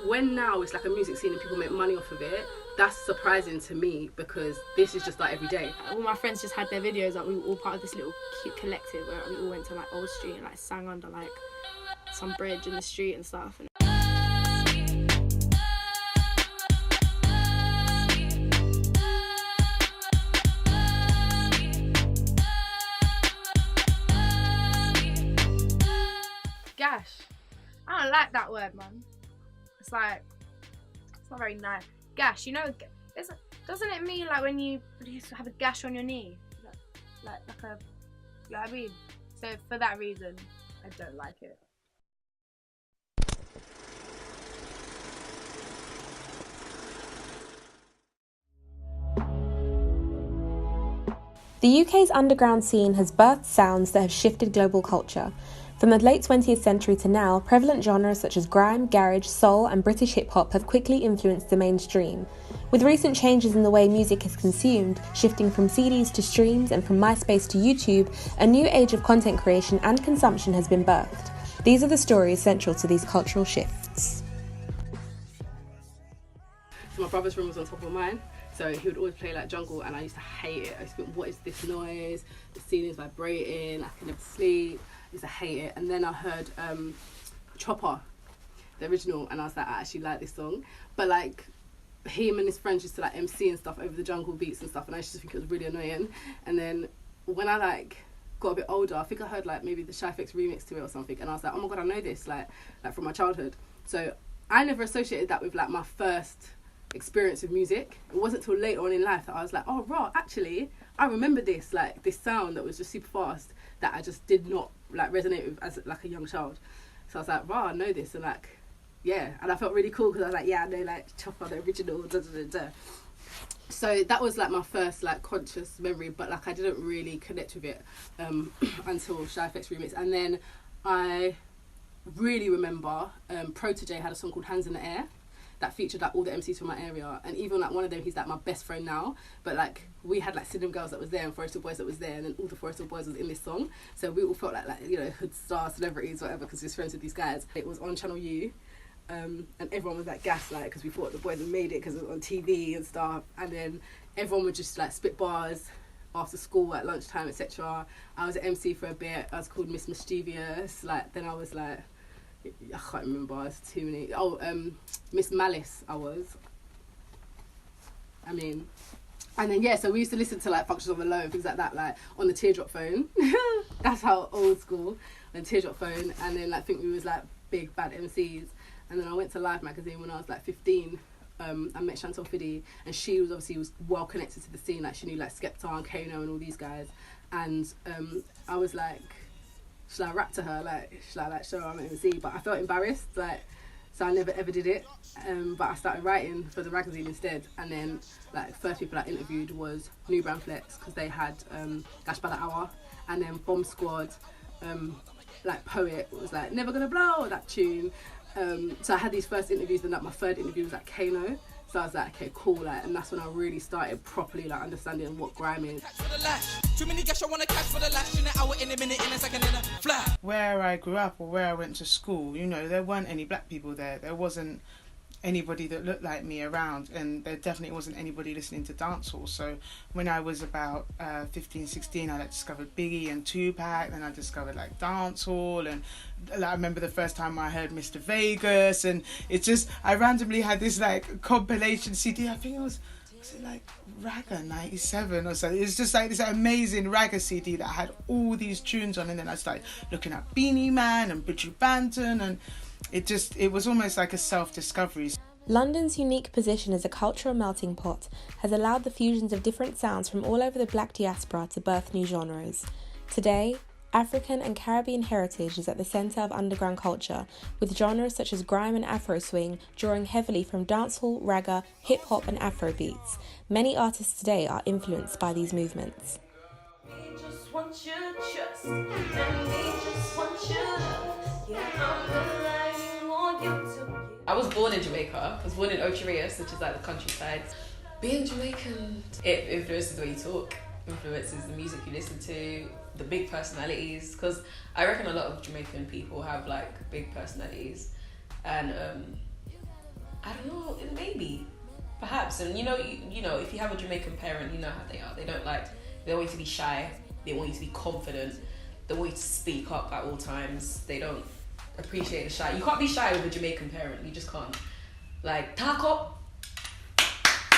when now it's like a music scene and people make money off of it, that's surprising to me, because this is just like every day. All my friends just had their videos, like we were all part of this little cute collective where we all went to like Old Street and like sang under like some bridge in the street and stuff. And Gash. I don't like that word, man. It's like, it's not very nice. Gash, you know, doesn't it mean like when you have a gash on your knee? Like a, you know what I mean? So for that reason, I don't like it. The UK's underground scene has birthed sounds that have shifted global culture. From the late 20th century to now, prevalent genres such as grime, garage, soul and British hip-hop have quickly influenced the mainstream. With recent changes in the way music is consumed, shifting from CDs to streams and from MySpace to YouTube, a new age of content creation and consumption has been birthed. These are the stories central to these cultural shifts. So my brother's room was on top of mine, so he would always play like jungle, and I used to hate it. I used to think, what is this noise? The ceiling's vibrating, I can never sleep. I used to hate it. And then I heard Chopper, the original, and I was like, I actually like this song. But like, him and his friends used to like MC and stuff over the jungle beats and stuff, and I used to think it was really annoying. And then when I like got a bit older, I think I heard like maybe the Shy FX remix to it or something, and I was like, oh my god, I know this like from my childhood. So I never associated that with like my first experience with music. It wasn't till later on in life that I was like, oh right, actually I remember this, like this sound that was just super fast that I just did not like resonate with as like a young child. So I was like, right, I know this, and like, yeah, and I felt really cool because I was like, yeah, I know like Chopper, the original, da da da da. So that was like my first like conscious memory, but like I didn't really connect with it until Shy FX remix. And then I really remember Protégé had a song called Hands in the Air that featured like all the MCs from my area, and even like one of them, he's like my best friend now, but like we had like Sydenham Girls that was there and Forest Hill Boys that was there, and then all the Forest Hill Boys was in this song, so we all felt like you know, hood star celebrities, whatever, because we was friends with these guys. It was on Channel U, and everyone was like gaslight because we thought the boys had made it because it was on TV and stuff, and then everyone would just like spit bars after school at lunchtime, etc. I was an MC for a bit. I was called Miss Mischievous. Like then I was like, I can't remember, it's too many. Oh, Miss Malice I was. I mean, and then yeah, so we used to listen to like Functions on the Low and things like that, like on the teardrop phone. That's how old school, on the teardrop phone. And then like, I think we was like big bad MCs. And then I went to Live magazine when I was like 15. I met Chantal Fiddy, and she was obviously well connected to the scene. Like she knew like Skepta and Kano and all these guys. And I was like, should I rap to her? Like, should I like show her I'm an MC? But I felt embarrassed, like, so I never ever did it. But I started writing for the magazine instead. And then like first people I interviewed was New Brand Flex, because they had Gash by the Hour, and then Bomb Squad, like Poet was like Never Gonna Blow, that tune. So I had these first interviews, and like my third interview was like Kano. So I was like, okay, cool, like, and that's when I really started properly like understanding what grime is. Too many gash I wanna catch for the lash in an hour, in a minute, in a second, in a flash. Where I grew up or where I went to school, you know, there weren't any black people there. There wasn't anybody that looked like me around, and there definitely wasn't anybody listening to dancehall. So when I was about 15, 16, I like discovered Biggie and Tupac, then I discovered like dancehall, and like, I remember the first time I heard Mr. Vegas, and it's just, I randomly had this like compilation CD, I think it was it like Ragga 97 or something. It's just like this amazing Ragga CD that had all these tunes on, and then I started looking at Beanie Man and Buju Banton, and it was almost like a self-discovery. London's unique position as a cultural melting pot has allowed the fusions of different sounds from all over the black diaspora to birth new genres. Today, African and Caribbean heritage is at the centre of underground culture, with genres such as grime and Afro swing drawing heavily from dancehall, ragga, hip-hop and Afro beats. Many artists today are influenced by these movements. We just want your trust, and we just want your love. Yeah, I'm relying on you to... I was born in Jamaica. I was born in Ocho Rios, which is like the countryside. Being Jamaican, it influences the way you talk, influences the music you listen to, the big personalities, because I reckon a lot of Jamaican people have like big personalities, and I don't know, maybe, perhaps. And you know, if you have a Jamaican parent, you know how they are. They want you to be shy. They want you to be confident. They want you to speak up at all times. They don't appreciate the shy. You can't be shy with a Jamaican parent. You just can't. Like, talk up.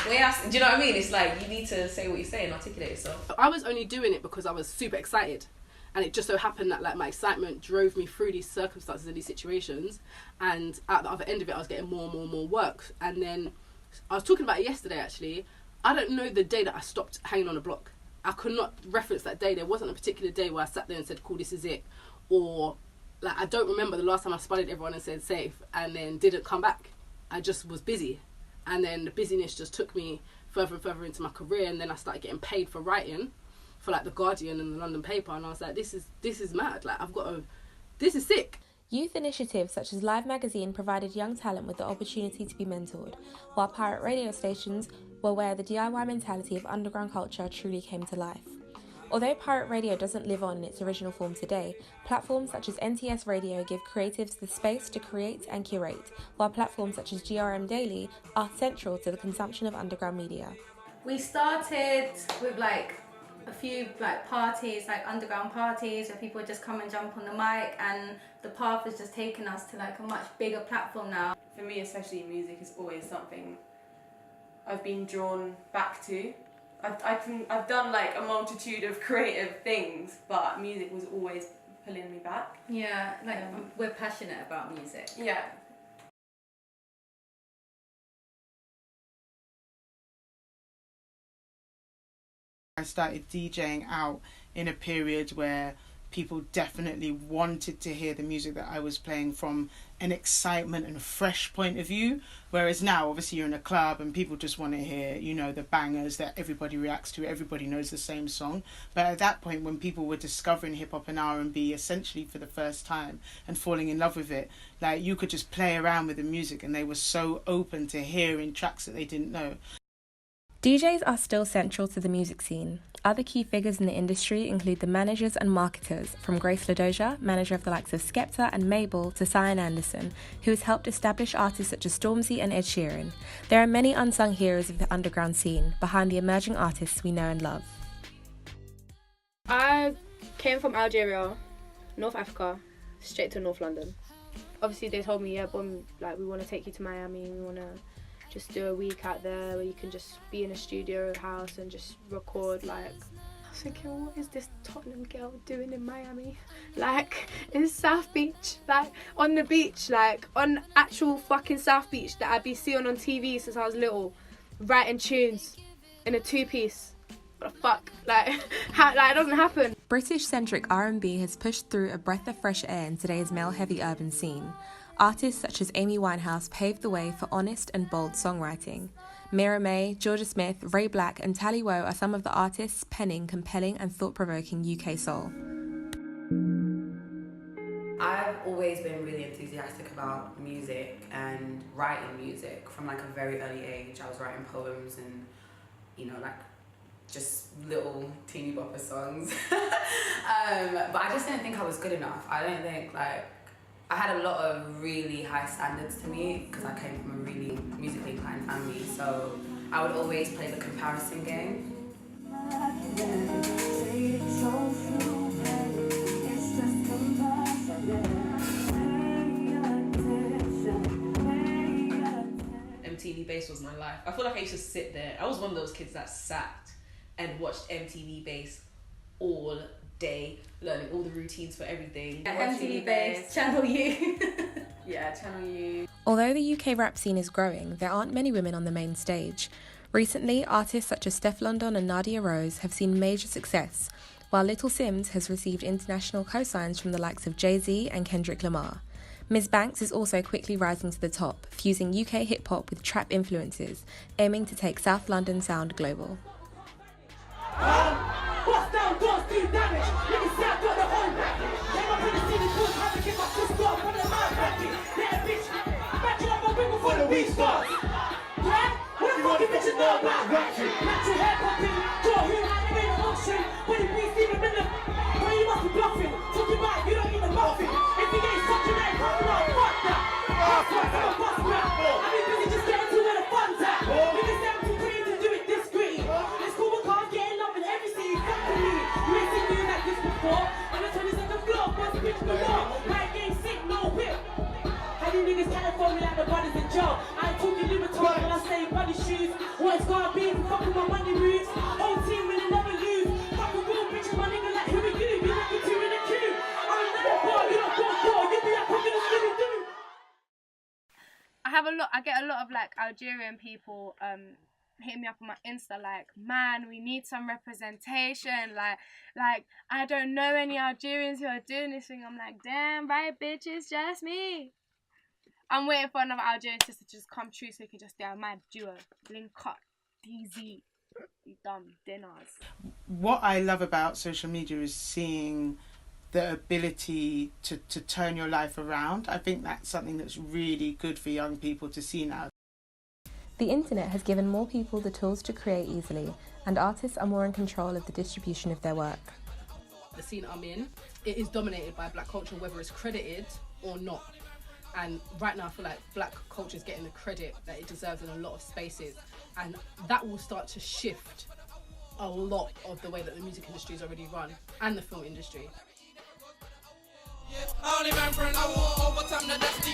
Do you know what I mean? It's like, you need to say what you say and articulate yourself. I was only doing it because I was super excited. And it just so happened that like my excitement drove me through these circumstances and these situations. And at the other end of it, I was getting more and more and more work. And then I was talking about it yesterday, actually. I don't know the day that I stopped hanging on a block. I could not reference that day. There wasn't a particular day where I sat there and said, cool, this is it. Or like, I don't remember the last time I spotted everyone and said safe and then didn't come back. I just was busy. And then the busyness just took me further and further into my career. And then I started getting paid for writing for like the Guardian and the London paper. And I was like, this is mad. Like, this is sick. Youth initiatives such as Live Magazine provided young talent with the opportunity to be mentored, while pirate radio stations were where the DIY mentality of underground culture truly came to life. Although pirate radio doesn't live on in its original form today, platforms such as NTS Radio give creatives the space to create and curate, while platforms such as GRM Daily are central to the consumption of underground media. We started with like a few like parties, like underground parties where people would just come and jump on the mic, and the path has just taken us to like a much bigger platform now. For me, especially, music is always something I've been drawn back to. I've done like a multitude of creative things, but music was always pulling me back. Yeah, like we're passionate about music. Yeah. I started DJing out in a period where people definitely wanted to hear the music that I was playing from an excitement and fresh point of view, whereas now obviously you're in a club and people just want to hear, you know, the bangers that everybody reacts to, everybody knows the same song. But at that point, when people were discovering hip-hop and R&B essentially for the first time and falling in love with it, like, you could just play around with the music and they were so open to hearing tracks that they didn't know. DJs are still central to the music scene. Other key figures in the industry include the managers and marketers, from Grace Ladoja, manager of the likes of Skepta and Mabel, to Sian Anderson, who has helped establish artists such as Stormzy and Ed Sheeran. There are many unsung heroes of the underground scene, behind the emerging artists we know and love. I came from Algeria, North Africa, straight to North London. Obviously they told me, yeah, boom, like, we want to take you to Miami, we want to just do a week out there where you can just be in a studio house and just record. Like, I was thinking, what is this Tottenham girl doing in Miami? Like, in South Beach, like, on the beach, like, on actual fucking South Beach that I'd be seeing on TV since I was little, writing tunes in a two-piece. What the fuck? Like, it doesn't happen. British-centric R&B has pushed through a breath of fresh air in today's male-heavy urban scene. Artists such as Amy Winehouse paved the way for honest and bold songwriting. Miraa, Georgia Smith, Ray Black and Tali are some of the artists penning compelling and thought-provoking UK soul. I've always been really enthusiastic about music and writing music from like a very early age. I was writing poems and, you know, like just little teeny bopper songs. But I just didn't think I was good enough. I don't think, like, I had a lot of really high standards to me because I came from a really musically inclined family, so I would always play the comparison game. MTV Base was my life. I feel like I used to sit there. I was one of those kids that sat and watched MTV Base all day, learning all the routines for everything. MTV Base, Channel U. Yeah, Channel U. Although the UK rap scene is growing, there aren't many women on the main stage. Recently, artists such as Steph London and Nadia Rose have seen major success, while Little Sims has received international cosigns from the likes of Jay-Z and Kendrick Lamar. Ms. Banks is also quickly rising to the top, fusing UK hip-hop with trap influences, aiming to take South London sound global. Bust down doors, do damage. Niggas say I got the whole package. They up in the city, cause I can get my sister up on the mind package. Let a bitch match up my wiggle for the weak stars. Yeah? What the fucking bitches know about ratchet? Natural hair popping, draw who out there in the ocean. When you be Steven in the well, you must be bluffing. Talking about you don't need a muffin. If he ain't such a nice, fuck that. I'm a bust rap. I've been busy just Any niggas can't phone me like the brothers in jail. I ain't talking Libertine when I say buddy shoes. What it's gonna be, fucking my money roots. Whole team will never lose. Fucking real bitches, my nigga, like who are you? You like the two in the queue. I'm never poor, you don't go poor. You be like fucking a skinny dude. I get a lot of like Algerian people hitting me up on my Insta like, man, we need some representation. Like I don't know any Algerians who are doing this thing. I'm like, damn right, bitch, it's just me. I'm waiting for another Algerian sister to just come true so we can just do a mad duo. Link up, DZ, you dumb dinners. What I love about social media is seeing the ability to turn your life around. I think that's something that's really good for young people to see now. The internet has given more people the tools to create easily, and artists are more in control of the distribution of their work. The scene I'm in, it is dominated by black culture, whether it's credited or not. And right now I feel like black culture is getting the credit that it deserves in a lot of spaces, and that will start to shift a lot of the way that the music industry is already run, and the film industry. I only remember an hour over time, the dusty